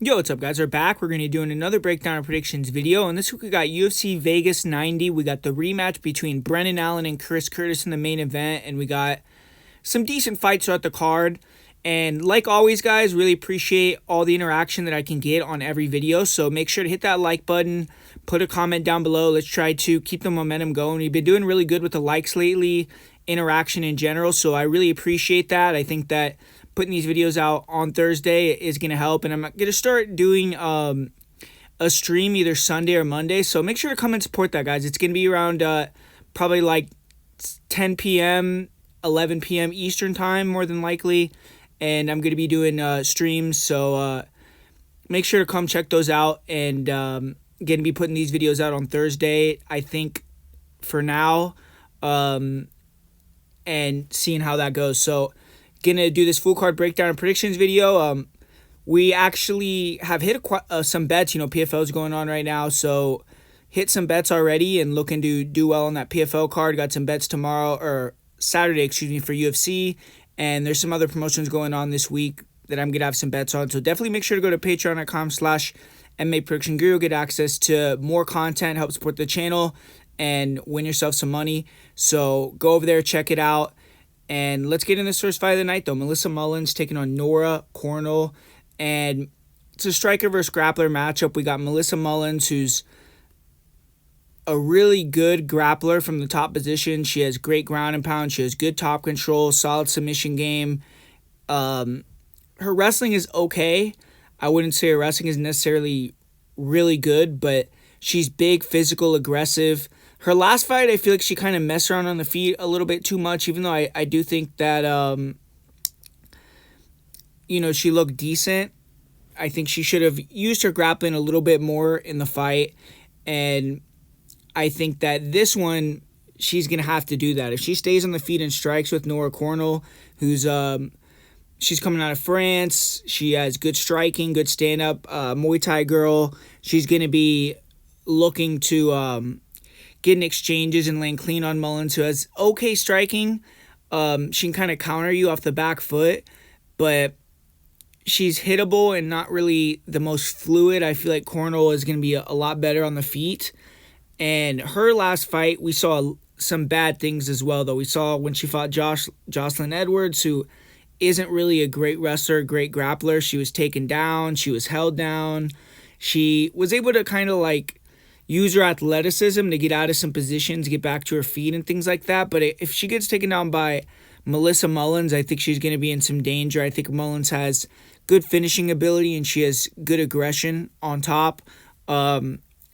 Yo, what's up, guys? We're back. We're going to be doing another breakdown and predictions video. And this week we got UFC Vegas 90. We got the rematch between Brendan Allen and Chris Curtis in the main event. And we got some decent fights throughout the card. And like always, guys, really appreciate all the interaction that I can get on every video. So make sure to hit that like button. Put a comment down below. Let's try to keep the momentum going. We've been doing really good with the likes lately, interaction in general. So I really appreciate that. I think that putting these videos out on Thursday is going to help, and I'm going to start doing a stream either Sunday or Monday, so make sure to come and support that, guys. It's going to be around probably like 10 p.m., 11 p.m. Eastern time, more than likely, and I'm going to be doing streams, so make sure to come check those out, and going to be putting these videos out on Thursday, I think, for now, and seeing how that goes. So gonna do this full card breakdown and predictions video. We actually have hit some bets. PFL's going on right now, so hit some bets already and looking to do well on that PFL card. Got some bets tomorrow or Saturday, for UFC, and there's some other promotions going on this week that I'm gonna have some bets on. So definitely make sure to go to patreon.com/MMA Prediction Guru, get access to more content, help support the channel, and win yourself some money. So go over there, check it out. And let's get in this first fight of the night, though. Melissa Mullins taking on Nora Cornell. And it's a striker versus grappler matchup. We got Melissa Mullins, who's a really good grappler from the top position. She has great ground and pound. She has good top control, solid submission game. Her wrestling is okay. I wouldn't say her wrestling is necessarily really good, but she's big, physical, aggressive. Her last fight, I feel like she kind of messed around on the feet a little bit too much, even though I do think that, she looked decent. I think she should have used her grappling a little bit more in the fight, and I think that this one, she's going to have to do that. If she stays on the feet and strikes with Nora Cornell, who's she's coming out of France, she has good striking, good stand-up, Muay Thai girl, she's going to be looking to getting exchanges and laying clean on Mullins, who has okay striking. She can kind of counter you off the back foot, but she's hittable and not really the most fluid. I feel like Cornell is going to be a lot better on the feet. And her last fight, we saw some bad things as well, though. We saw when she fought Jocelyn Edwards, who isn't really a great wrestler, great grappler. She was taken down. She was held down. She was able to kind of use her athleticism to get out of some positions, get back to her feet and things like that. But if she gets taken down by Melissa Mullins, I think she's going to be in some danger. I think Mullins has good finishing ability and she has good aggression on top.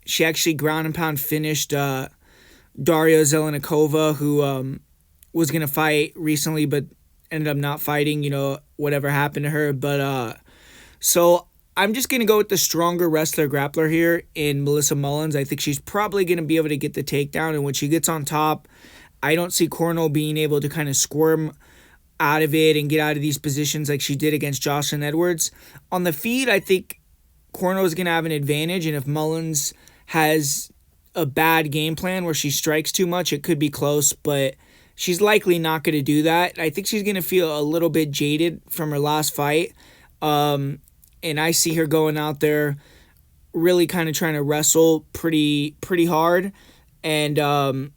She actually ground and pound finished Daria Zelenikova, who was going to fight recently but ended up not fighting, whatever happened to her. But so I'm just going to go with the stronger wrestler grappler here in Melissa Mullins. I think she's probably going to be able to get the takedown, and when she gets on top, I don't see Cornell being able to kind of squirm out of it and get out of these positions like she did against Jocelyn Edwards. On the feet, I think Cornell is going to have an advantage, and if Mullins has a bad game plan where she strikes too much, it could be close, but she's likely not going to do that. I think she's going to feel a little bit jaded from her last fight. And I see her going out there really kind of trying to wrestle pretty hard. And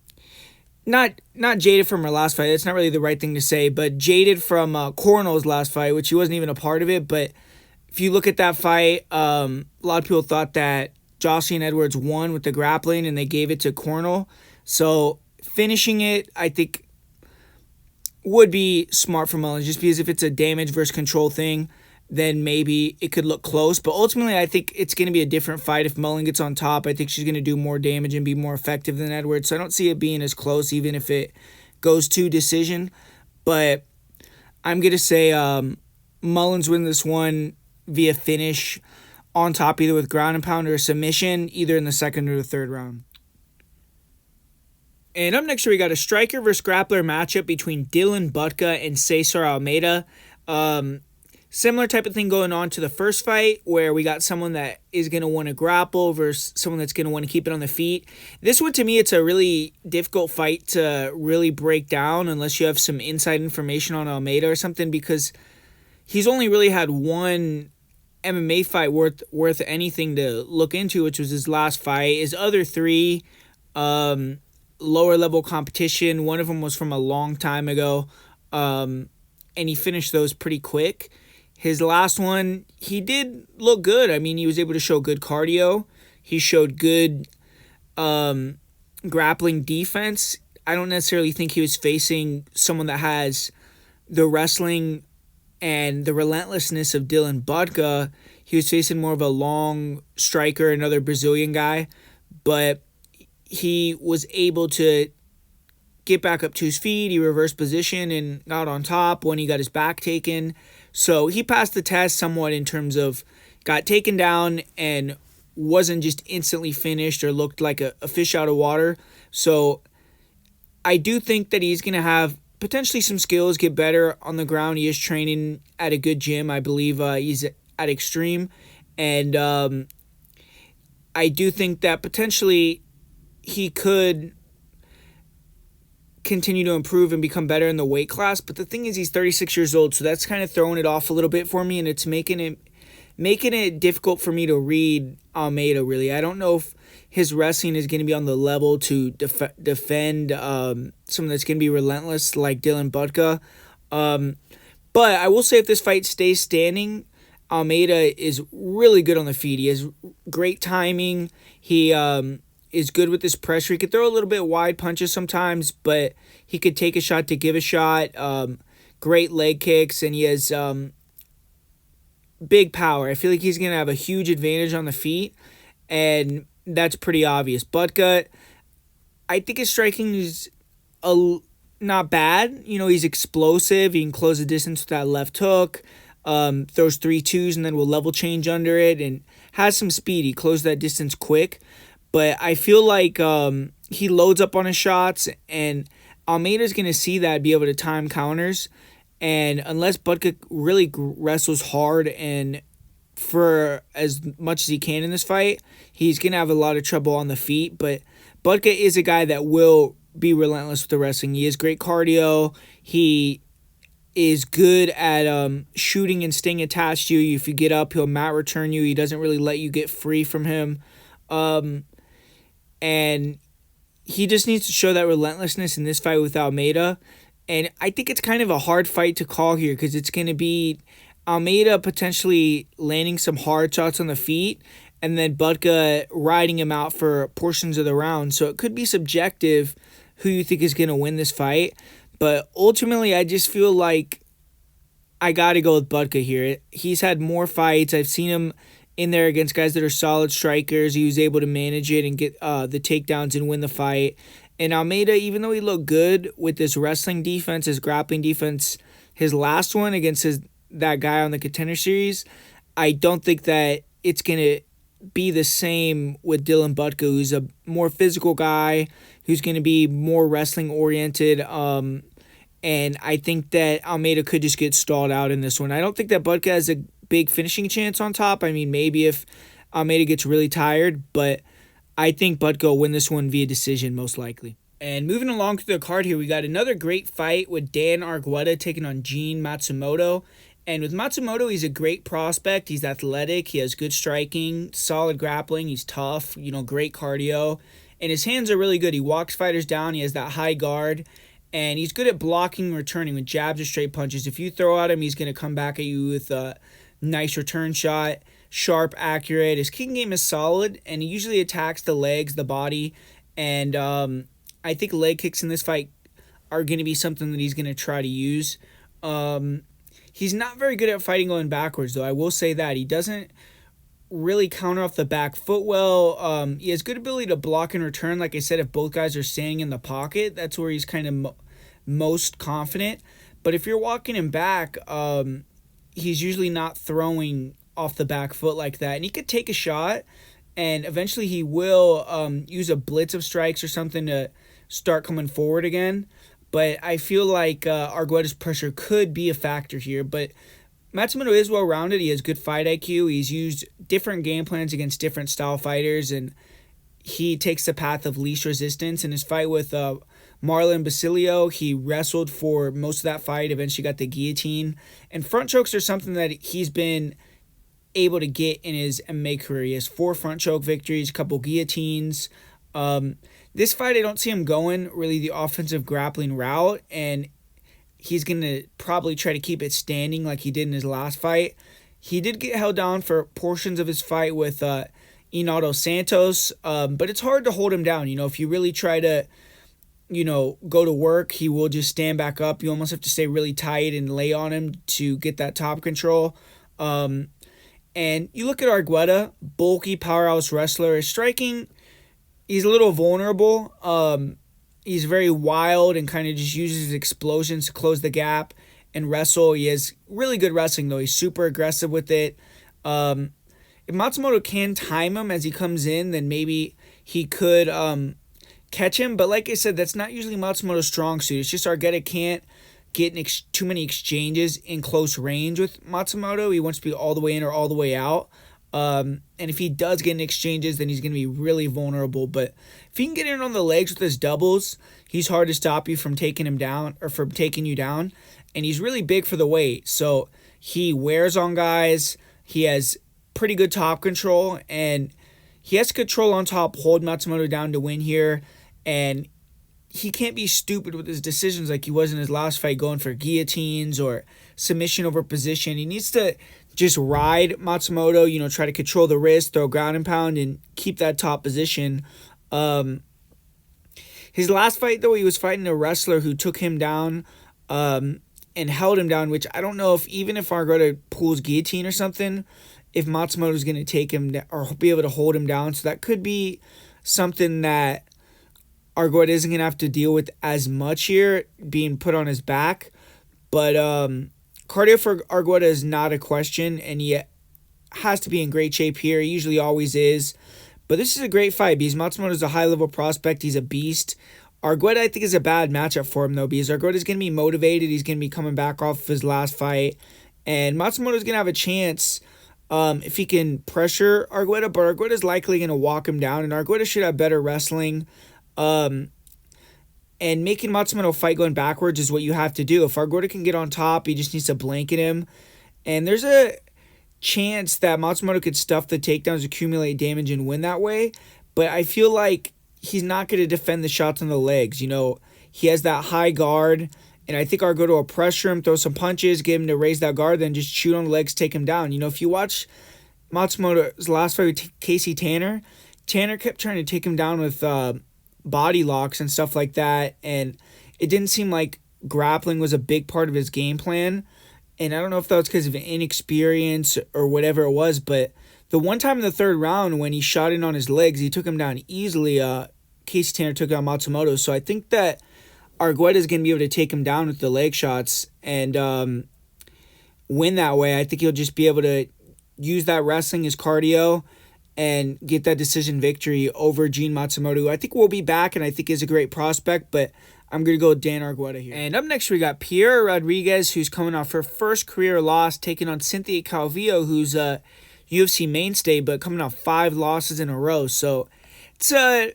not jaded from her last fight. That's not really the right thing to say. But jaded from Cornell's last fight, which she wasn't even a part of it. But if you look at that fight, a lot of people thought that Jocelyn Edwards won with the grappling, and they gave it to Cornell. So finishing it, I think, would be smart for Mullins. Just because if it's a damage versus control thing, then maybe it could look close. But ultimately, I think it's going to be a different fight. If Mullins gets on top, I think she's going to do more damage and be more effective than Edwards. So I don't see it being as close, even if it goes to decision. But I'm going to say Mullins wins this one via finish on top, either with ground and pound or submission, either in the second or the third round. And up next, we got a striker versus grappler matchup between Dylan Butka and Cesar Almeida. Similar type of thing going on to the first fight, where we got someone that is going to want to grapple versus someone that's going to want to keep it on the feet. This one, to me, it's a really difficult fight to really break down unless you have some inside information on Almeida or something, because he's only really had one MMA fight worth anything to look into, which was his last fight. His other three, lower level competition. One of them was from a long time ago, and he finished those pretty quick. His last one, he did look good. I mean, he was able to show good cardio. He showed good grappling defense. I don't necessarily think he was facing someone that has the wrestling and the relentlessness of Dylan Budka. He was facing more of a long striker, another Brazilian guy, but he was able to get back up to his feet. He reversed position and got on top when he got his back taken. So he passed the test somewhat in terms of got taken down and wasn't just instantly finished or looked like a fish out of water. So I do think that he's going to have potentially some skills, get better on the ground. He is training at a good gym. I believe he's at Extreme. And I do think that potentially he could continue to improve and become better in the weight class. But the thing is, he's 36 years old, so that's kind of throwing it off a little bit for me, and it's making it difficult for me to read Almeida, really. I don't know if his wrestling is going to be on the level to defend someone that's going to be relentless like Dylan Budka. But I will say if this fight stays standing, Almeida is really good on the feet. He has great timing. He is good with his pressure. He could throw a little bit wide punches sometimes, but he could take a shot to give a shot. Great leg kicks, and he has big power. I feel like he's going to have a huge advantage on the feet, and that's pretty obvious. Budka, I think his striking is not bad. You know, he's explosive. He can close the distance with that left hook. Throws 3-2s and then will level change under it and has some speed. He closed that distance quick. But I feel like he loads up on his shots, and Almeida's going to see that, be able to time counters. And unless Budka really wrestles hard and for as much as he can in this fight, he's going to have a lot of trouble on the feet. But Budka is a guy that will be relentless with the wrestling. He has great cardio. He is good at shooting and staying attached to you. If you get up, he'll mat return you. He doesn't really let you get free from him. And he just needs to show that relentlessness in this fight with Almeida. And I think it's kind of a hard fight to call here because it's going to be Almeida potentially landing some hard shots on the feet and then Budka riding him out for portions of the round. So it could be subjective who you think is going to win this fight. But ultimately, I just feel like I got to go with Budka here. He's had more fights. I've seen him in there against guys that are solid strikers. He was able to manage it and get the takedowns and win the fight. And Almeida, even though he looked good with his wrestling defense, his grappling defense, his last one against that guy on the Contender Series, I don't think that it's going to be the same with Dylan Budka, who's a more physical guy, who's going to be more wrestling oriented. And I think that Almeida could just get stalled out in this one. I don't think that Budka has a big finishing chance on top. I mean, maybe if Almeida gets really tired, but I think Budka will win this one via decision most likely. And moving along through the card here, we got another great fight with Dan Argueta taking on Gene Matsumoto. And with Matsumoto, he's a great prospect. He's athletic. He has good striking, solid grappling. He's tough, great cardio. And his hands are really good. He walks fighters down. He has that high guard. And he's good at blocking and returning with jabs or straight punches. If you throw at him, he's going to come back at you with a nice return shot. Sharp, accurate. His kicking game is solid. And he usually attacks the legs, the body. And I think leg kicks in this fight are going to be something that he's going to try to use. He's not very good at fighting going backwards, though. I will say that. He doesn't really counter off the back foot well. He has good ability to block and return. Like I said, if both guys are standing in the pocket, that's where he's kind of most confident. But if you're walking him back, he's usually not throwing off the back foot like that. And he could take a shot, and eventually he will use a blitz of strikes or something to start coming forward again. But I feel like Argueta's pressure could be a factor here. But Matsumoto is well-rounded. He has good fight IQ. He's used different game plans against different style fighters, and he takes the path of least resistance. In his fight with Marlon Basilio, he wrestled for most of that fight, eventually got the guillotine. And front chokes are something that he's been able to get in his MMA career. He has 4 front choke victories, a couple guillotines. This fight, I don't see him going really the offensive grappling route, and he's going to probably try to keep it standing like he did in his last fight. He did get held down for portions of his fight with Inato Santos, but it's hard to hold him down. If you really try to, go to work, he will just stand back up. You almost have to stay really tight and lay on him to get that top control. And you look at Argueta, bulky powerhouse wrestler. His striking, he's a little vulnerable. He's very wild and kind of just uses his explosions to close the gap and wrestle. He has really good wrestling, though. He's super aggressive with it. If Matsumoto can time him as he comes in, then maybe he could catch him. But like I said, that's not usually Matsumoto's strong suit. It's just Argueta can't get too many exchanges in close range with Matsumoto. He wants to be all the way in or all the way out. And if he does get in exchanges, then he's going to be really vulnerable. But if he can get in on the legs with his doubles, he's hard to stop you from taking him down or from taking you down. And he's really big for the weight. So he wears on guys. He has pretty good top control. And he has control on top, hold Matsumoto down to win here. And he can't be stupid with his decisions like he was in his last fight, going for guillotines or submission over position. He needs to just ride Matsumoto, try to control the wrist, throw ground and pound, and keep that top position. His last fight, though, he was fighting a wrestler who took him down and held him down, which I don't know if even if Argueta pulls guillotine or something, if Matsumoto's going to take him or be able to hold him down. So that could be something that Argueta isn't going to have to deal with as much here, being put on his back. But cardio for Argueta is not a question, and he has to be in great shape here. He usually always is. But this is a great fight because Matsumoto is a high-level prospect. He's a beast. Argueta, I think, is a bad matchup for him, though, because Argueta is going to be motivated. He's going to be coming back off his last fight. And Matsumoto is going to have a chance if he can pressure Argueta, but Argueta is likely going to walk him down, and Argueta should have better wrestling. And making Matsumoto fight going backwards is what you have to do. If Argueta can get on top, he just needs to blanket him. And there's a chance that Matsumoto could stuff the takedowns, accumulate damage, and win that way. But I feel like he's not going to defend the shots on the legs. He has that high guard, and I think Argueta will pressure him, throw some punches, get him to raise that guard, then just shoot on the legs, take him down. If you watch Matsumoto's last fight with Casey Tanner, Tanner kept trying to take him down with body locks and stuff like that, and it didn't seem like grappling was a big part of his game plan. And I don't know if that was because of inexperience or whatever it was, but the one time in the third round when he shot in on his legs, he took him down easily. Casey Tanner took down Matsumoto, so I think that Argueta is going to be able to take him down with the leg shots and win that way. I think he'll just be able to use that wrestling as cardio and get that decision victory over Gene Matsumoto, who I think will be back and I think is a great prospect, but I'm going to go with Dan Argueta here. And up next, we got Piera Rodriguez, who's coming off her first career loss, taking on Cynthia Calvillo, who's a UFC mainstay, but coming off 5 losses in a row. So it's a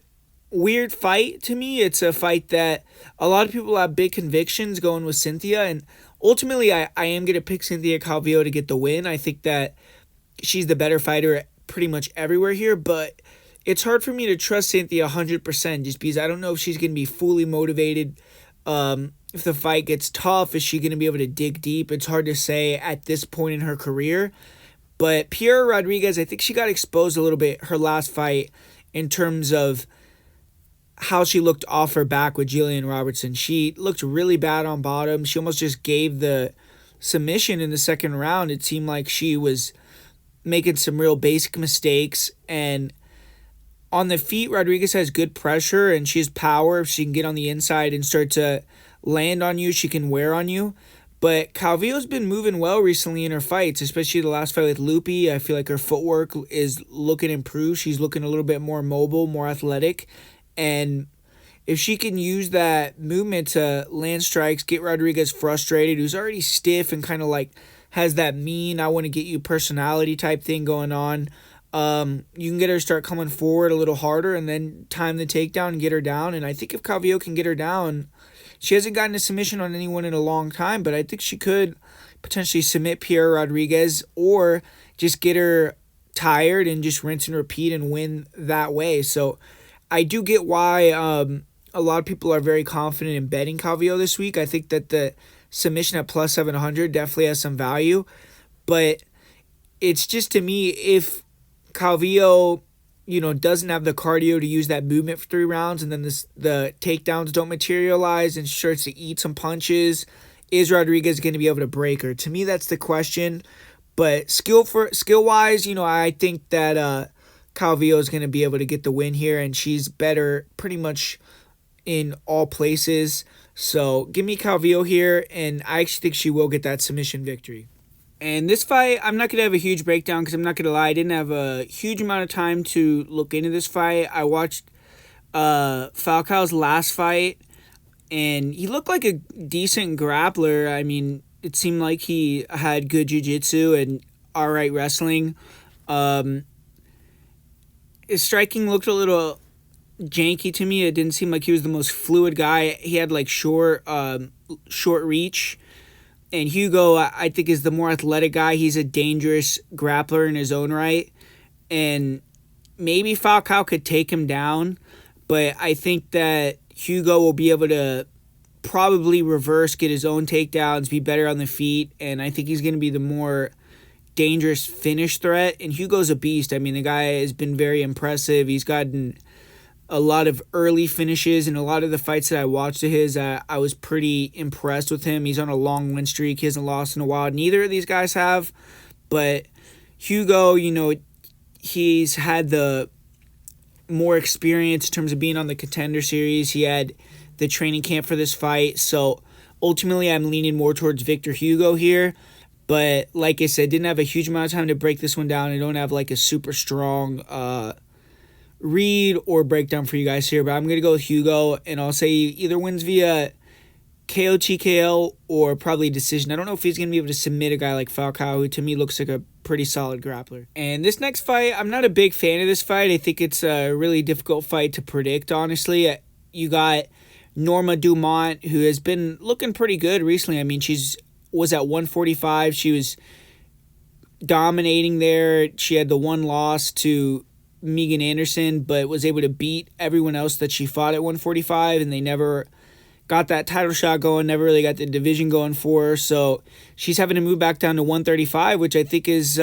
weird fight to me. It's a fight that a lot of people have big convictions going with Cynthia, and ultimately I am going to pick Cynthia Calvillo to get the win. I think that she's the better fighter pretty much everywhere here, but it's hard for me to trust Cynthia 100% just because I don't know if she's going to be fully motivated. If the fight gets tough, is she going to be able to dig deep? It's hard to say at this point in her career. But Piera Rodriguez, I think she got exposed a little bit her last fight in terms of how she looked off her back with Jillian Robertson. She looked really bad on bottom. She almost just gave the submission in the second round. It seemed like she was making some real basic mistakes, and on the feet, Rodriguez has good pressure and she has power. If she can get on the inside and start to land on you, she can wear on you. But Calvillo's been moving well recently in her fights, especially the last fight with Lupi. I feel like her footwork is looking improved. She's looking a little bit more mobile, more athletic. And if she can use that movement to land strikes, get Rodriguez frustrated, who's already stiff and kind of like has that mean, I want to get you personality type thing going on. You can get her to start coming forward a little harder and then time the takedown and get her down. And I think if Calvillo can get her down, she hasn't gotten a submission on anyone in a long time, but I think she could potentially submit Piera Rodriguez or just get her tired and just rinse and repeat and win that way. So I do get why a lot of people are very confident in betting Calvillo this week. I think that the submission at plus 700 definitely has some value. But it's just, to me, if Calvillo, doesn't have the cardio to use that movement for 3 rounds, and then the takedowns don't materialize and starts to eat some punches, is Rodriguez going to be able to break her? To me, that's the question. But skill-wise, I think that Calvillo is going to be able to get the win here, and she's better pretty much in all places. So give me Calvillo here, and I actually think she will get that submission victory. And this fight, I'm not going to have a huge breakdown because I'm not going to lie, I didn't have a huge amount of time to look into this fight. I watched Falcao's last fight, and he looked like a decent grappler. I mean, it seemed like he had good jiu-jitsu and all right wrestling. His striking looked a little janky to me. It didn't seem like he was the most fluid guy. He had like short reach. And Hugo, I think, is the more athletic guy. He's a dangerous grappler in his own right. And maybe Falcao could take him down. But I think that Hugo will be able to probably reverse, get his own takedowns, be better on the feet. And I think he's going to be the more dangerous finish threat. And Hugo's a beast. I mean, the guy has been very impressive. He's gotten a lot of early finishes, and a lot of the fights that I watched of his, I was pretty impressed with him. He's on a long win streak. He hasn't lost in a while. Neither of these guys have. But Hugo, he's had the more experience in terms of being on the Contender Series. He had the training camp for this fight. So ultimately, I'm leaning more towards Victor Hugo here. But like I said, didn't have a huge amount of time to break this one down. I don't have like a super strong read or breakdown for you guys here, but I'm going to go with Hugo, and I'll say he either wins via KO, TKO, or probably decision. I don't know if he's going to be able to submit a guy like Falcao, who to me looks like a pretty solid grappler. And this next fight, I'm not a big fan of this fight. I think it's a really difficult fight to predict, honestly. You got Norma Dumont, who has been looking pretty good recently. I mean, was at 145. She was dominating there. She had the one loss to Megan Anderson, but was able to beat everyone else that she fought at 145, and they never got that title shot going, never really got the division going for her. So she's having to move back down to 135, which I think is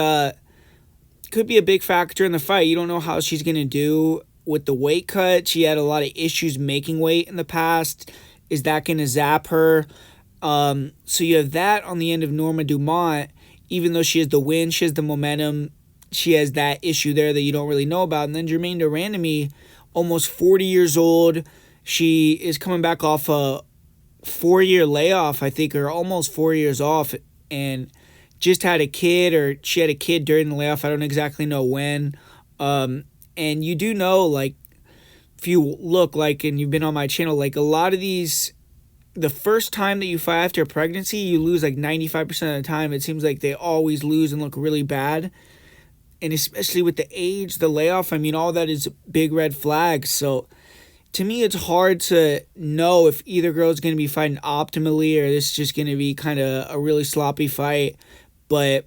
could be a big factor in the fight. You don't know how she's going to do with the weight cut. She had a lot of issues making weight in the past. Is that going to zap her? So you have that on the end of Norma Dumont. Even though she has the win, she has the momentum, she has that issue there that you don't really know about. And then Germaine de Randamie, almost 40 years old. She is coming back off a 4-year layoff, I think, or almost 4 years off, and just had a kid, or she had a kid during the layoff. I don't exactly know when. And you do know, like, if you look, like, and you've been on my channel, like, a lot of these, the first time that you fight after pregnancy, you lose like 95% of the time. It seems like they always lose and look really bad. And especially with the age, the layoff, I mean, all that is big red flags. So to me, it's hard to know if either girl is going to be fighting optimally, or this is just going to be kind of a really sloppy fight. But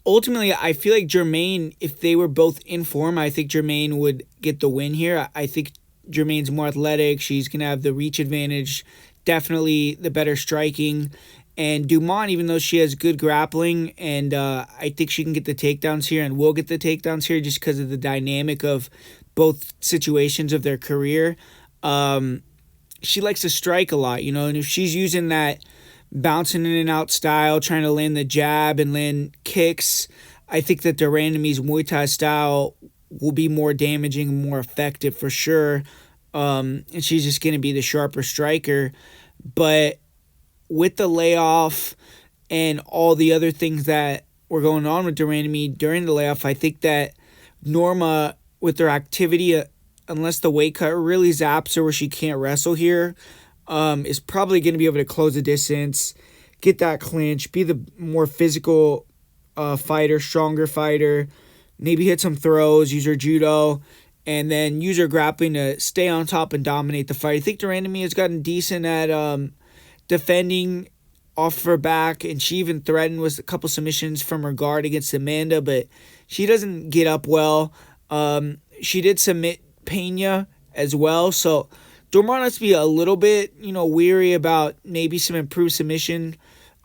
ultimately, I feel like Germaine, if they were both in form, I think Germaine would get the win here. I think Germaine's more athletic. She's going to have the reach advantage, definitely the better striking. And Dumont, even though she has good grappling, and I think she can get the takedowns here and will get the takedowns here just because of the dynamic of both situations of their career. She likes to strike a lot, and if she's using that bouncing in and out style, trying to land the jab and land kicks, I think that de Randamie's Muay Thai style will be more damaging and more effective for sure. And she's just going to be the sharper striker. But with the layoff and all the other things that were going on with de Randamie during the layoff, I think that Norma, with her activity, unless the weight cut really zaps her where she can't wrestle here, is probably going to be able to close the distance, get that clinch, be the more physical fighter, stronger fighter, maybe hit some throws, use her judo, and then use her grappling to stay on top and dominate the fight. I think de Randamie has gotten decent at defending off her back, and she even threatened with a couple submissions from her guard against Amanda, but she doesn't get up well. She did submit Pena as well, so Dumont has to be a little bit, weary about maybe some improved submissions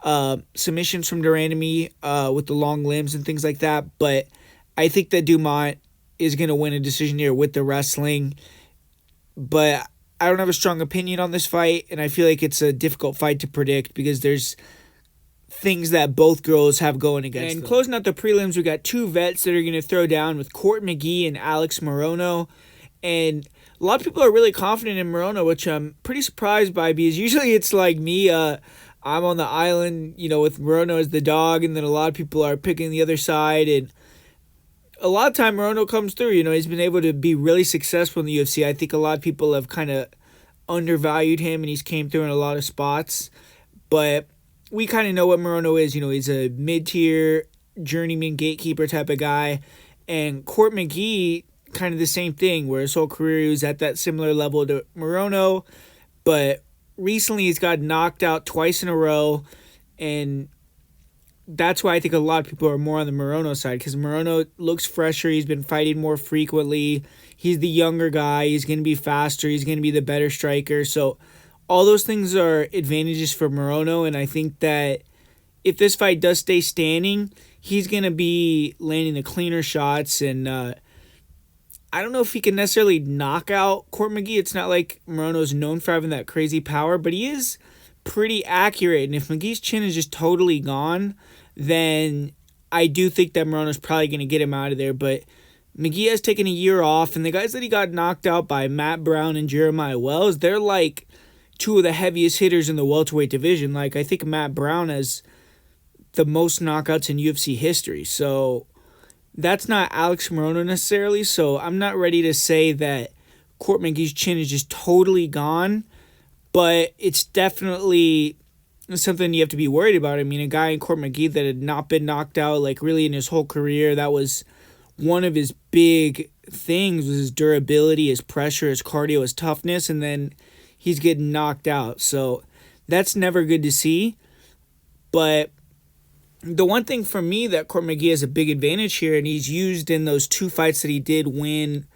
from Durandamy with the long limbs and things like that, but I think that Dumont is going to win a decision here with the wrestling, but I don't have a strong opinion on this fight, and I feel like it's a difficult fight to predict because there's things that both girls have going against them. And closing out the prelims, we got two vets that are going to throw down with Court McGee and Alex Morono, and a lot of people are really confident in Morono, which I'm pretty surprised by because usually it's like me, I'm on the island, with Morono as the dog, and then a lot of people are picking the other side, and a lot of time Morono comes through. He's been able to be really successful in the UFC. I think a lot of people have kind of undervalued him, and he's came through in a lot of spots. But we kind of know what Morono is. He's a mid-tier journeyman gatekeeper type of guy. And Court McGee, kind of the same thing, where his whole career he was at that similar level to Morono. But recently he's got knocked out twice in a row, and that's why I think a lot of people are more on the Morono side, because Morono looks fresher. He's been fighting more frequently. He's the younger guy. He's going to be faster. He's going to be the better striker. So all those things are advantages for Morono, and I think that if this fight does stay standing, he's going to be landing the cleaner shots, and I don't know if he can necessarily knock out Court McGee. It's not like Morono's known for having that crazy power, but he is pretty accurate, and if McGee's chin is just totally gone, then I do think that Morono's probably going to get him out of there. But McGee has taken a year off, and the guys that he got knocked out by, Matt Brown and Jeremiah Wells, they're like two of the heaviest hitters in the welterweight division. Like, I think Matt Brown has the most knockouts in UFC history. So that's not Alex Morono necessarily. So I'm not ready to say that Court McGee's chin is just totally gone, but it's definitely something you have to be worried about. I mean, a guy in Court McGee that had not been knocked out, like, really in his whole career, that was one of his big things, was his durability, his pressure, his cardio, his toughness, and then he's getting knocked out. So that's never good to see. But the one thing for me that Court McGee has a big advantage here, and he's used in those two fights that he did win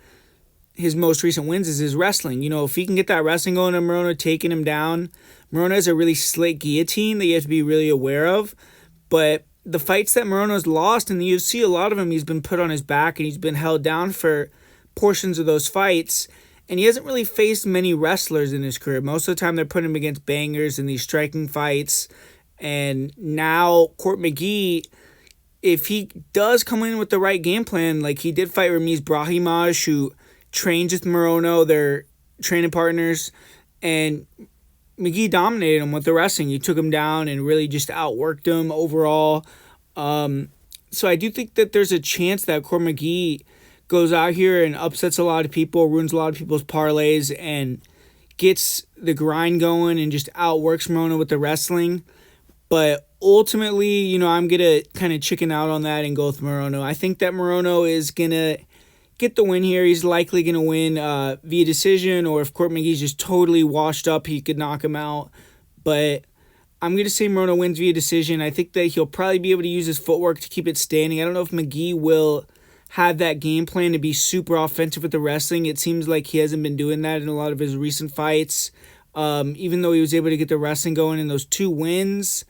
his most recent wins, is his wrestling. If he can get that wrestling going on Morono, taking him down, Morono has a really slick guillotine that you have to be really aware of. But the fights that Morono's lost in the UFC, a lot of them he's been put on his back and he's been held down for portions of those fights. And he hasn't really faced many wrestlers in his career. Most of the time they're putting him against bangers in these striking fights. And now Court McGee, if he does come in with the right game plan, like he did fight Ramiz Brahimaj, who trains with Morono, they're training partners, and McGee dominated him with the wrestling. He took him down and really just outworked him overall. So I do think that there's a chance that Court McGee goes out here and upsets a lot of people, ruins a lot of people's parlays, and gets the grind going and just outworks Morono with the wrestling. But ultimately, I'm going to kind of chicken out on that and go with Morono. I think that Morono is going to get the win here. He's likely going to win via decision, or if Court McGee's just totally washed up, he could knock him out. But I'm going to say Morono wins via decision. I think that he'll probably be able to use his footwork to keep it standing. I don't know if McGee will have that game plan to be super offensive with the wrestling. It seems like he hasn't been doing that in a lot of his recent fights. Even though he was able to get the wrestling going in those two wins,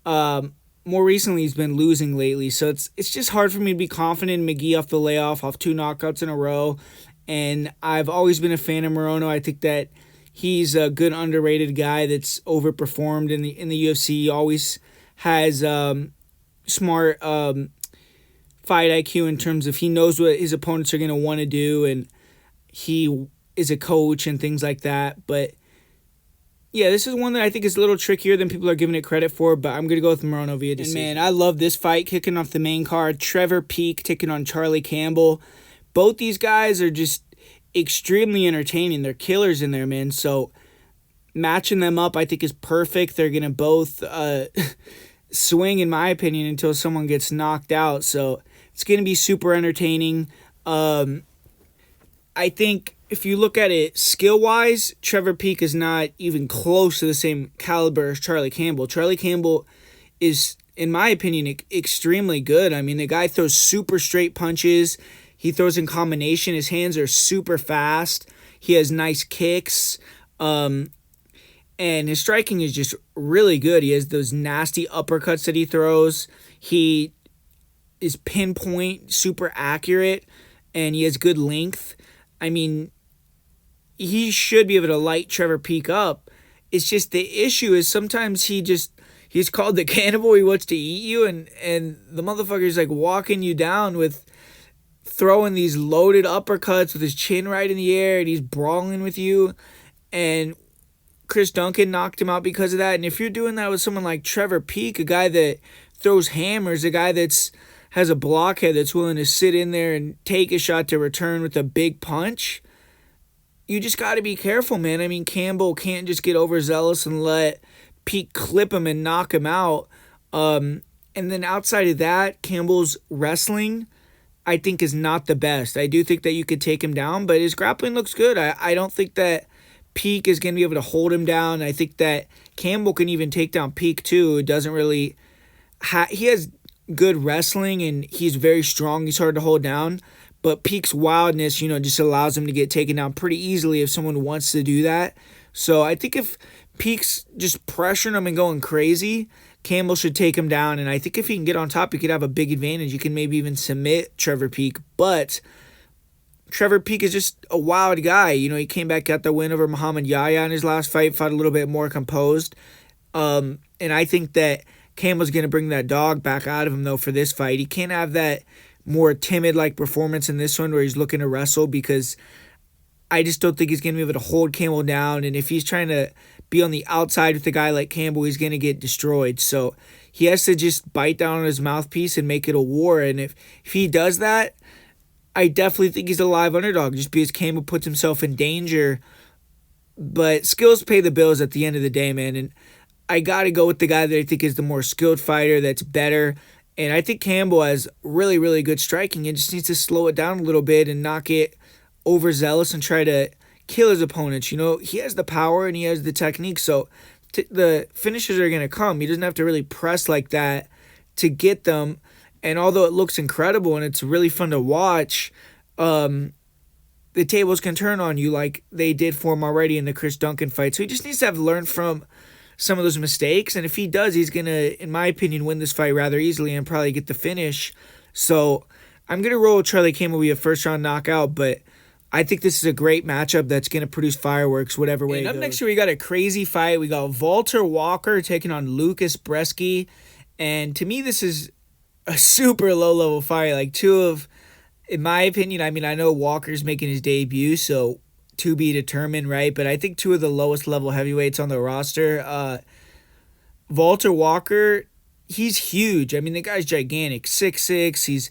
more recently he's been losing lately. So it's just hard for me to be confident in McGee off the layoff, off two knockouts in a row. And I've always been a fan of Morono. I think that he's a good underrated guy that's overperformed in the UFC. He always has smart fight IQ in terms of he knows what his opponents are going to want to do, and he is a coach and things like that. But yeah, this is one that I think is a little trickier than people are giving it credit for, but I'm going to go with Morono via decision. And man, I love this fight kicking off the main card. Trevor Peek taking on Charlie Campbell. Both these guys are just extremely entertaining. They're killers in there, man. So matching them up, I think, is perfect. They're going to both swing, in my opinion, until someone gets knocked out. So it's going to be super entertaining. I think if you look at it skill-wise, Trevor Peek is not even close to the same caliber as Charlie Campbell. Charlie Campbell is, in my opinion, extremely good. I mean, the guy throws super straight punches. He throws in combination. His hands are super fast. He has nice kicks. And his striking is just really good. He has those nasty uppercuts that he throws. He is pinpoint, super accurate, and he has good length. I mean, he should be able to light Trevor Peek up. It's just the issue is sometimes he's called the cannibal. He wants to eat you, and the motherfucker's like walking you down with throwing these loaded uppercuts with his chin right in the air, and he's brawling with you. And Chris Duncan knocked him out because of that. And if you're doing that with someone like Trevor Peek, a guy that throws hammers, a guy has a blockhead that's willing to sit in there and take a shot to return with a big punch, you just got to be careful, man. I mean, Campbell can't just get overzealous and let Peek clip him and knock him out. And then outside of that, Campbell's wrestling, I think, is not the best. I do think that you could take him down, but his grappling looks good. I don't think that Peek is going to be able to hold him down. I think that Campbell can even take down Peek too. It doesn't really... he has good wrestling, and he's very strong. He's hard to hold down. But Peek's wildness, just allows him to get taken down pretty easily if someone wants to do that. So I think if Peek's just pressuring him and going crazy, Campbell should take him down. And I think if he can get on top, he could have a big advantage. You can maybe even submit Trevor Peek. But Trevor Peek is just a wild guy. He came back, got the win over Muhammad Yahya in his last fight, fought a little bit more composed. And I think that Campbell's going to bring that dog back out of him, though, for this fight. He can't have that more timid-like performance in this one where he's looking to wrestle, because I just don't think he's going to be able to hold Campbell down. And if he's trying to be on the outside with a guy like Campbell, he's going to get destroyed. So he has to just bite down on his mouthpiece and make it a war. And if he does that, I definitely think he's a live underdog just because Campbell puts himself in danger. But skills pay the bills at the end of the day, man. And I got to go with the guy that I think is the more skilled fighter, that's better. And I think Campbell has really, really good striking. He just needs to slow it down a little bit and not get overzealous and try to kill his opponents. He has the power and he has the technique. So the finishes are going to come. He doesn't have to really press like that to get them. And although it looks incredible and it's really fun to watch, the tables can turn on you like they did for him already in the Chris Duncan fight. So he just needs to have learned from some of those mistakes, and if he does, he's going to, in my opinion, win this fight rather easily and probably get the finish. So I'm going to roll with Charlie Campbell be a first-round knockout, but I think this is a great matchup that's going to produce fireworks whatever way it goes. Up next here, we got a crazy fight. We got Walter Walker taking on Lucas Bresky, and to me, this is a super low-level fight. Like in my opinion, I mean, I know Walker's making his debut, so to be determined, right? But I think two of the lowest level heavyweights on the roster. Walter Walker, he's huge. I mean, the guy's gigantic. 6'6". He's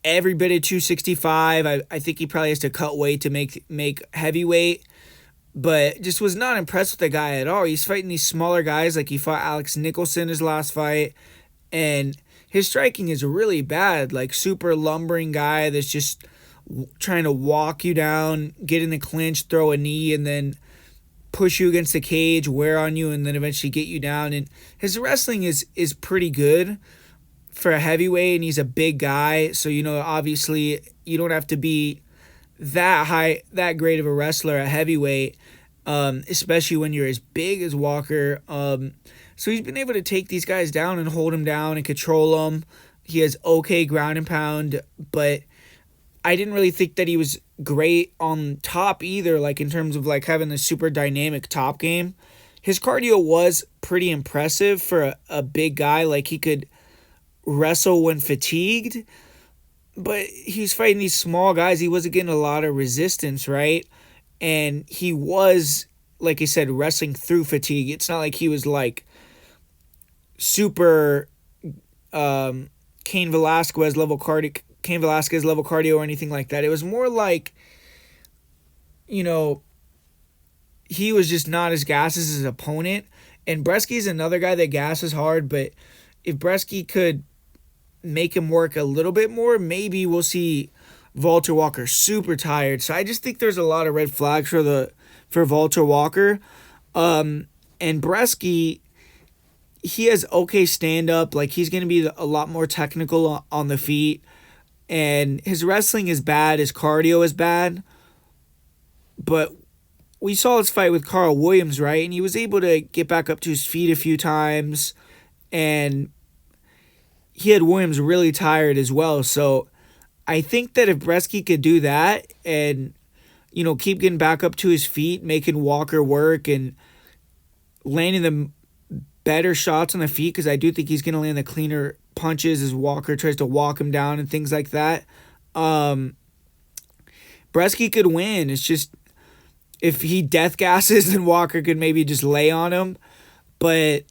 every bit of 265. I think he probably has to cut weight to make heavyweight. But just was not impressed with the guy at all. He's fighting these smaller guys, like he fought Alex Nicholson his last fight. And his striking is really bad. Like super lumbering guy that's just trying to walk you down, get in the clinch, throw a knee, and then push you against the cage, wear on you, and then eventually get you down. And his wrestling is pretty good for a heavyweight, and he's a big guy. So, obviously you don't have to be that great of a wrestler at heavyweight, especially when you're as big as Walker. So he's been able to take these guys down and hold them down and control them. He has okay ground and pound, but I didn't really think that he was great on top either, like in terms of like having a super dynamic top game. His cardio was pretty impressive for a big guy. Like he could wrestle when fatigued, but he was fighting these small guys. He wasn't getting a lot of resistance, right? And he was, like I said, wrestling through fatigue. It's not like he was like super Cain Velasquez level cardio or anything like that. It was more like, he was just not as gassed as his opponent. And Bresky's another guy that gasses hard, but if Bresky could make him work a little bit more, maybe we'll see Walter Walker super tired. So I just think there's a lot of red flags for Walter Walker. And Bresky, he has okay stand-up. Like, he's going to be a lot more technical on the feet. And his wrestling is bad. His cardio is bad. But we saw his fight with Carl Williams, right? And he was able to get back up to his feet a few times. And he had Williams really tired as well. So I think that if Bresky could do that and, keep getting back up to his feet, making Walker work and landing the better shots on the feet, because I do think he's going to land the cleaner punches as Walker tries to walk him down and things like that. Bresky could win. It's just, if he death gasses, then Walker could maybe just lay on him. But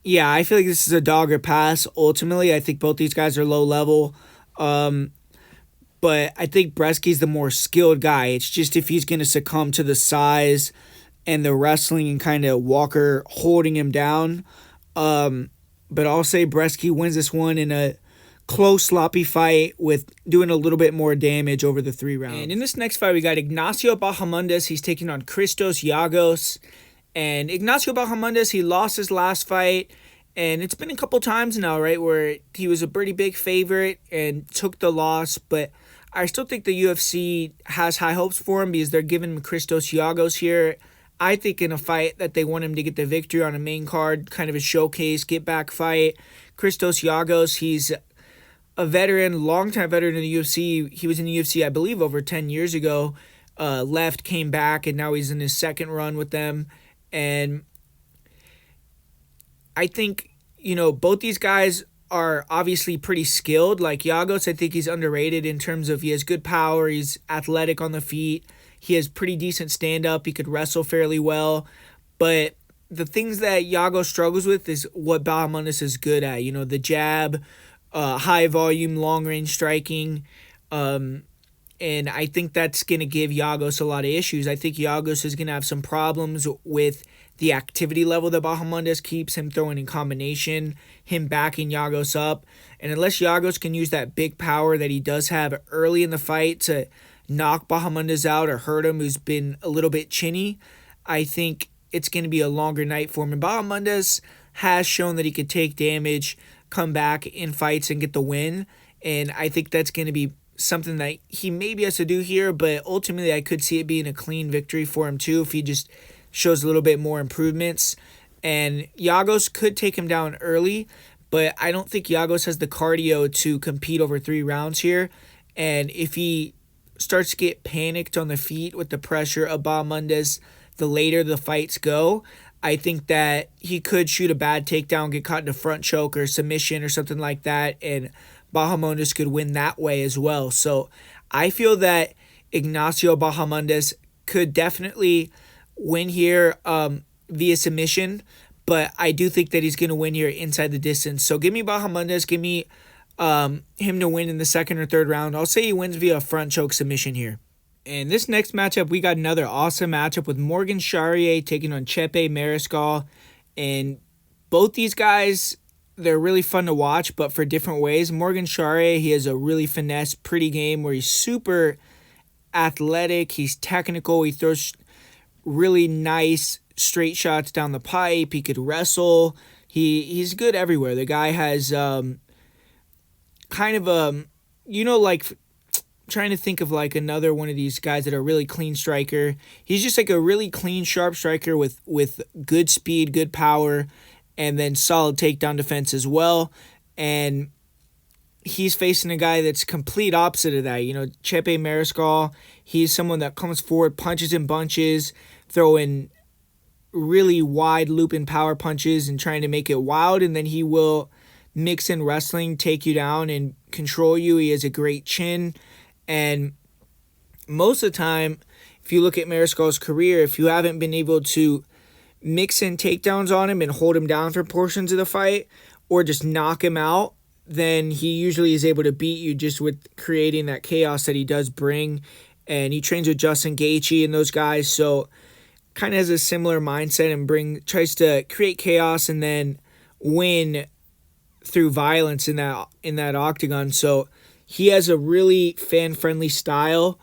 yeah, I feel like this is a dog or pass. Ultimately, I think both these guys are low level. But I think Bresky's the more skilled guy. It's just if he's going to succumb to the size and the wrestling and kind of Walker holding him down. But I'll say Bresky wins this one in a close, sloppy fight with doing a little bit more damage over the 3 rounds. And in this next fight, we got Ignacio Bahamondes. He's taking on Christos Giagos. And Ignacio Bahamondes, he lost his last fight. And it's been a couple times now, right, where he was a pretty big favorite and took the loss. But I still think the UFC has high hopes for him because they're giving him Christos Giagos here. I think in a fight that they want him to get the victory on a main card, kind of a showcase, get-back fight. Christos Giagos, he's a veteran, longtime veteran in the UFC. He was in the UFC, I believe, over 10 years ago. Left, came back, and now he's in his second run with them. And I think, both these guys are obviously pretty skilled. Like Giagos, I think he's underrated in terms of he has good power. He's athletic on the feet. He has pretty decent stand-up. He could wrestle fairly well. But the things that Giagos struggles with is what Bahamondes is good at. The jab, high volume, long-range striking. And I think that's going to give Giagos a lot of issues. I think Giagos is going to have some problems with the activity level that Bahamondes keeps, him throwing in combination, him backing Giagos up. And unless Giagos can use that big power that he does have early in the fight to knock Bahamondes out or hurt him, who's been a little bit chinny, I think it's going to be a longer night for him. And Bahamondes has shown that he could take damage, come back in fights and get the win. And I think that's going to be something that he maybe has to do here, but ultimately I could see it being a clean victory for him too if he just shows a little bit more improvements. And Giagos could take him down early, but I don't think Giagos has the cardio to compete over 3 rounds here. And if he starts to get panicked on the feet with the pressure of Bahamondes, the later the fights go, I think that he could shoot a bad takedown, get caught in a front choke or submission or something like that, and Bahamondes could win that way as well. So I feel that Ignacio Bahamondes could definitely win here via submission, but I do think that he's going to win here inside the distance. So give me Bahamondes, give me him to win in the second or third round. I'll say he wins via a front choke submission here. And this next matchup, we got another awesome matchup with Morgan Charrier taking on Chepe Mariscal. And both these guys, they're really fun to watch, but for different ways. Morgan Charrier, he has a really finesse, pretty game where he's super athletic. He's technical. He throws really nice straight shots down the pipe. He could wrestle. He's good everywhere. The guy has kind of a, trying to think of like another one of these guys that are really clean striker. He's just like a really clean, sharp striker with good speed, good power, and then solid takedown defense as well. And he's facing a guy that's complete opposite of that. Chepe Mariscal, he's someone that comes forward, punches in bunches, throwing really wide looping power punches and trying to make it wild, and then he will mix in wrestling, take you down, and control you. He has a great chin. And most of the time, if you look at Mariscal's career, if you haven't been able to mix in takedowns on him and hold him down for portions of the fight or just knock him out, then he usually is able to beat you just with creating that chaos that he does bring. And he trains with Justin Gaethje and those guys, so kind of has a similar mindset and tries to create chaos and then win through violence in that octagon. So he has a really fan-friendly style,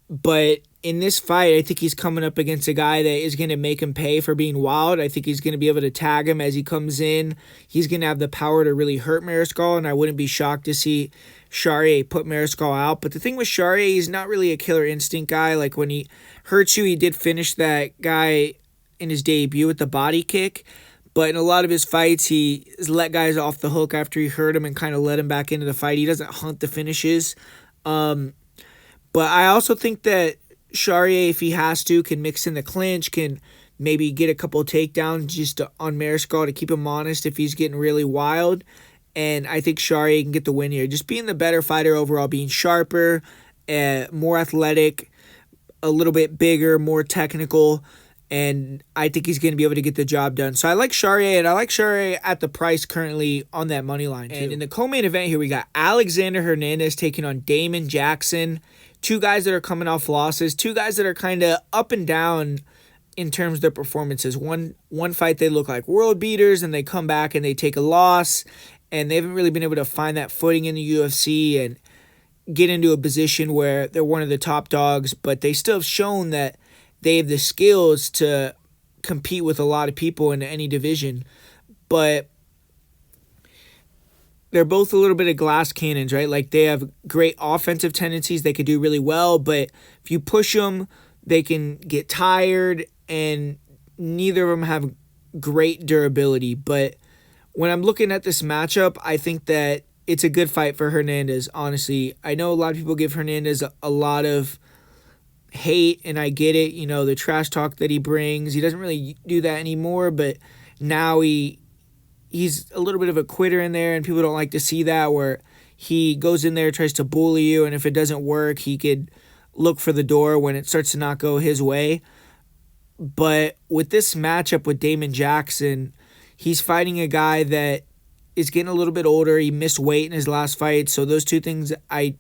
but in this fight, I think he's coming up against a guy that is going to make him pay for being wild. I think he's going to be able to tag him as he comes in. He's going to have the power to really hurt Marisol, and I wouldn't be shocked to see Shier put Marisol out. But the thing with Shier, he's not really a killer instinct guy. Like when he hurts you, he did finish that guy in his debut with the body kick. But in a lot of his fights, he has let guys off the hook after he hurt him and kind of let him back into the fight. He doesn't hunt the finishes. But I also think that Shier, if he has to, can mix in the clinch, can maybe get a couple of takedowns just on Marisol to keep him honest if he's getting really wild. And I think Shier can get the win here. Just being the better fighter overall, being sharper, more athletic, a little bit bigger, more technical. And I think he's going to be able to get the job done. So I like Shier, and I like Shier at the price currently on that money line too. And in the co-main event here, we got Alexander Hernandez taking on Damon Jackson. Two guys that are coming off losses. Two guys that are kind of up and down in terms of their performances. One fight they look like world beaters, and they come back and they take a loss. And they haven't really been able to find that footing in the UFC and get into a position where they're one of the top dogs. But they still have shown that they have the skills to compete with a lot of people in any division. But they're both a little bit of glass cannons, right? Like they have great offensive tendencies. They could do really well. But if you push them, they can get tired. And neither of them have great durability. But when I'm looking at this matchup, I think that it's a good fight for Hernandez, honestly. I know a lot of people give Hernandez a lot of hate, and I get it, you know, the trash talk that he brings. He doesn't really do that anymore, but now he's a little bit of a quitter in there, and people don't like to see that, where he goes in there, tries to bully you, and if it doesn't work, he could look for the door when it starts to not go his way. But with this matchup with Damon Jackson, he's fighting a guy that is getting a little bit older. He missed weight in his last fight, so those two things I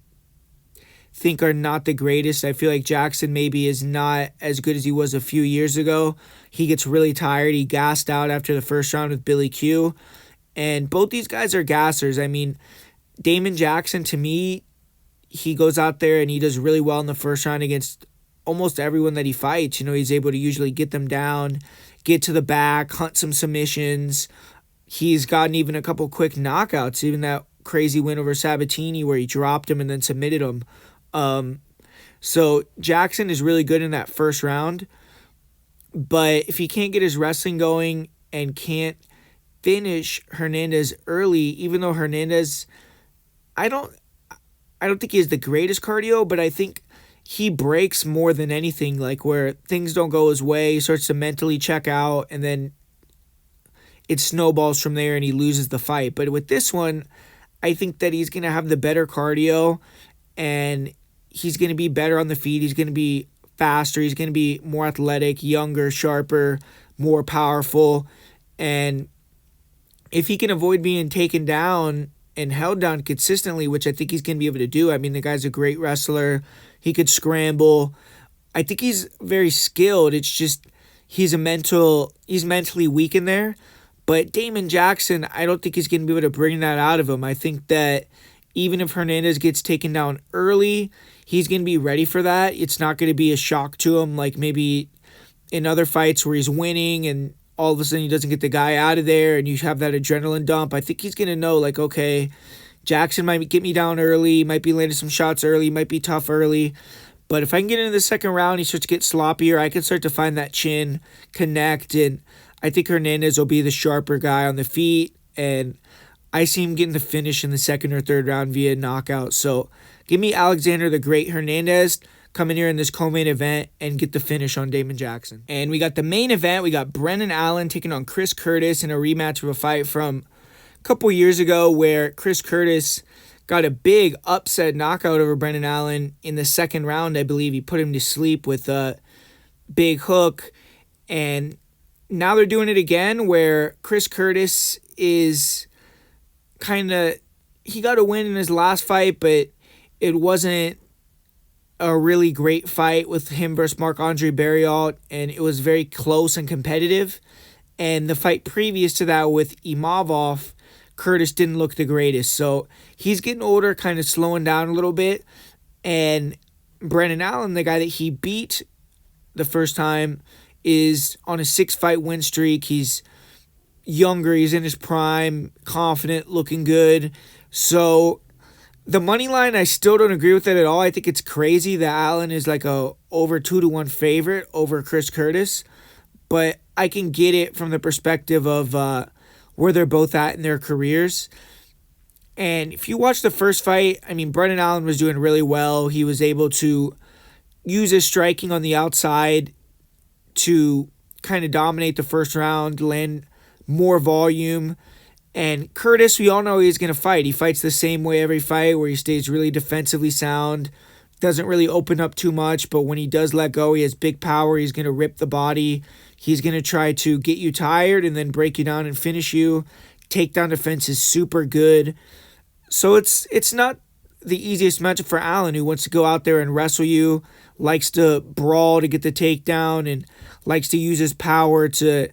think are not the greatest. I feel like Jackson maybe is not as good as he was a few years ago. He gets really tired. He gassed out after the first round with Billy Q. And both these guys are gassers. I mean, Damon Jackson, to me, he goes out there and he does really well in the first round against almost everyone that he fights. You know, he's able to usually get them down, get to the back, hunt some submissions. He's gotten even a couple quick knockouts, even that crazy win over Sabatini where he dropped him and then submitted him. So Jackson is really good in that first round, but if he can't get his wrestling going and can't finish Hernandez early, even though Hernandez, I don't think he has the greatest cardio, but I think he breaks more than anything, like where things don't go his way, he starts to mentally check out, and then it snowballs from there and he loses the fight. But with this one, I think that he's going to have the better cardio, and he's going to be better on the feet. He's going to be faster. He's going to be more athletic, younger, sharper, more powerful. And if he can avoid being taken down and held down consistently, which I think he's going to be able to do. I mean, the guy's a great wrestler. He could scramble. I think he's very skilled. It's just he's mentally weak in there. But Damon Jackson, I don't think he's going to be able to bring that out of him. I think that even if Hernandez gets taken down early, he's going to be ready for that. It's not going to be a shock to him like maybe in other fights where he's winning and all of a sudden he doesn't get the guy out of there and you have that adrenaline dump. I think he's going to know, like, okay, Jackson might get me down early, might be landing some shots early, might be tough early. But if I can get into the second round, he starts to get sloppier, I can start to find that chin, connect, and I think Hernandez will be the sharper guy on the feet, and I see him getting the finish in the second or third round via knockout. So give me Alexander the Great Hernandez come in here in this co-main event and get the finish on Damon Jackson. And we got the main event. We got Brendan Allen taking on Chris Curtis in a rematch of a fight from a couple years ago where Chris Curtis got a big upset knockout over Brendan Allen in the second round. I believe he put him to sleep with a big hook. And now they're doing it again where Chris Curtis is he got a win in his last fight, but it wasn't a really great fight with him versus Marc-Andre Barriault, and it was very close and competitive. And the fight previous to that with Imavov, Curtis didn't look the greatest. So he's getting older, kind of slowing down a little bit. And Brendan Allen, the guy that he beat the first time, is on a 6-fight win streak. He's younger, he's in his prime, confident, looking good. So the money line, I still don't agree with it at all. I think it's crazy that Allen is like a over 2-1 favorite over Chris Curtis. But I can get it from the perspective of where they're both at in their careers. And if you watch the first fight, I mean, Brendan Allen was doing really well. He was able to use his striking on the outside to kind of dominate the first round, land more volume. And Curtis, we all know he's going to fight. He fights the same way every fight, where he stays really defensively sound, doesn't really open up too much, but when he does let go, he has big power. He's going to rip the body. He's going to try to get you tired and then break you down and finish you. Takedown defense is super good. So it's not the easiest matchup for Allen, who wants to go out there and wrestle you, likes to brawl to get the takedown, and likes to use his power to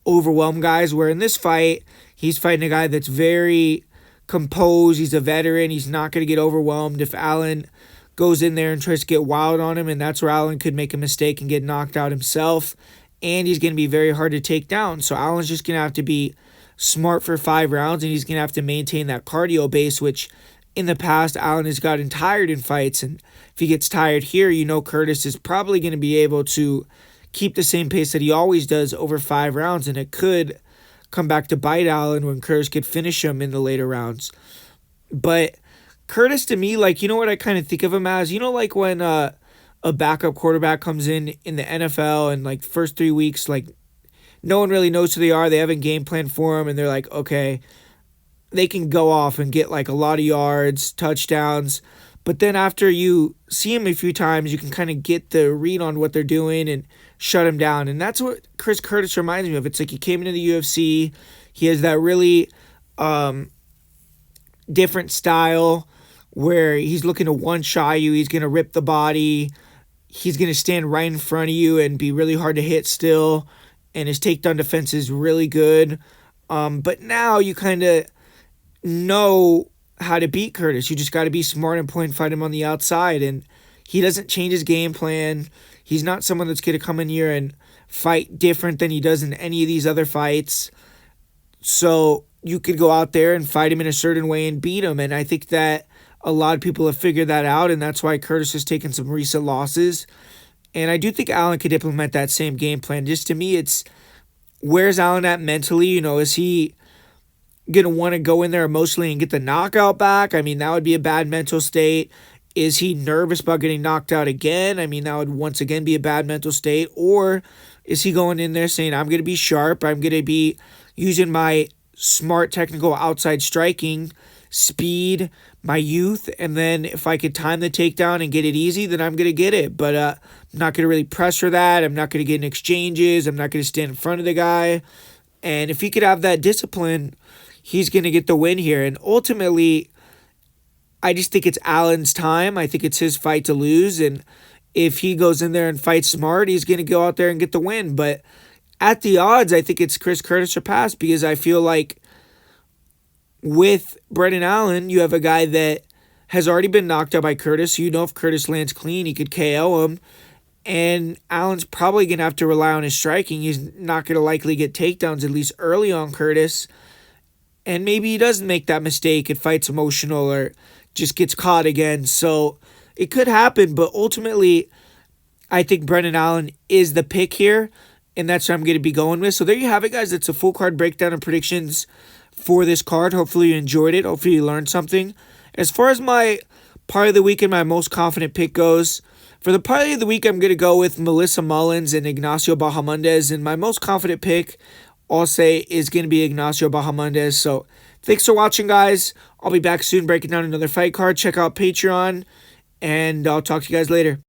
overwhelm guys. Where in this fight, he's fighting a guy that's very composed. He's a veteran. He's not going to get overwhelmed if Allen goes in there and tries to get wild on him, and that's where Allen could make a mistake and get knocked out himself. And he's going to be very hard to take down. So Allen's just going to have to be smart for 5 rounds, and he's going to have to maintain that cardio base, which in the past Allen has gotten tired in fights. And if he gets tired here, you know Curtis is probably going to be able to keep the same pace that he always does over 5 rounds, and it could come back to bite Allen when Curtis could finish him in the later rounds. But Curtis, to me, like, you know what I kind of think of him as? You know, like when a backup quarterback comes in the NFL and like first 3 weeks, like no one really knows who they are. They haven't game plan for him, and they're like, okay, they can go off and get like a lot of yards, touchdowns. But then after you see him a few times, you can kind of get the read on what they're doing and shut him down. And that's what Chris Curtis reminds me of. It's like he came into the UFC. He has that really different style where he's looking to one-shot you. He's going to rip the body. He's going to stand right in front of you and be really hard to hit still. And his takedown defense is really good. But now you kind of know how to beat Curtis. You just got to be smart and point fight him on the outside. And he doesn't change his game plan. He's not someone that's going to come in here and fight different than he does in any of these other fights. So you could go out there and fight him in a certain way and beat him. And I think that a lot of people have figured that out, and that's why Curtis has taken some recent losses. And I do think Allen could implement that same game plan. Just to me, it's where's Allen at mentally? You know, is he going to want to go in there emotionally and get the knockout back? I mean, that would be a bad mental state. Is he nervous about getting knocked out again? I mean, that would once again be a bad mental state. Or is he going in there saying, I'm going to be sharp, I'm going to be using my smart technical outside striking, speed, my youth, and then if I could time the takedown and get it easy, then I'm going to get it. But I'm not going to really pressure that. I'm not going to get in exchanges. I'm not going to stand in front of the guy. And if he could have that discipline, he's going to get the win here. And ultimately, I just think it's Allen's time. I think it's his fight to lose. And if he goes in there and fights smart, he's going to go out there and get the win. But at the odds, I think it's Chris Curtis or pass, because I feel like with Brendan Allen, you have a guy that has already been knocked out by Curtis. So you know if Curtis lands clean, he could KO him. And Allen's probably going to have to rely on his striking. He's not going to likely get takedowns, at least early on Curtis. And maybe he doesn't make that mistake and fights emotional or just gets caught again. So it could happen, but ultimately, I think Brendan Allen is the pick here, and that's what I'm going to be going with. So there you have it, guys. That's a full card breakdown and predictions for this card. Hopefully you enjoyed it. Hopefully you learned something. As far as my parlay of the week and my most confident pick goes, for the parlay of the week, I'm going to go with Melissa Mullins and Ignacio Bahamondes. And my most confident pick, I'll say, is going to be Ignacio Bahamondes. So thanks for watching, guys. I'll be back soon breaking down another fight card. Check out Patreon, and I'll talk to you guys later.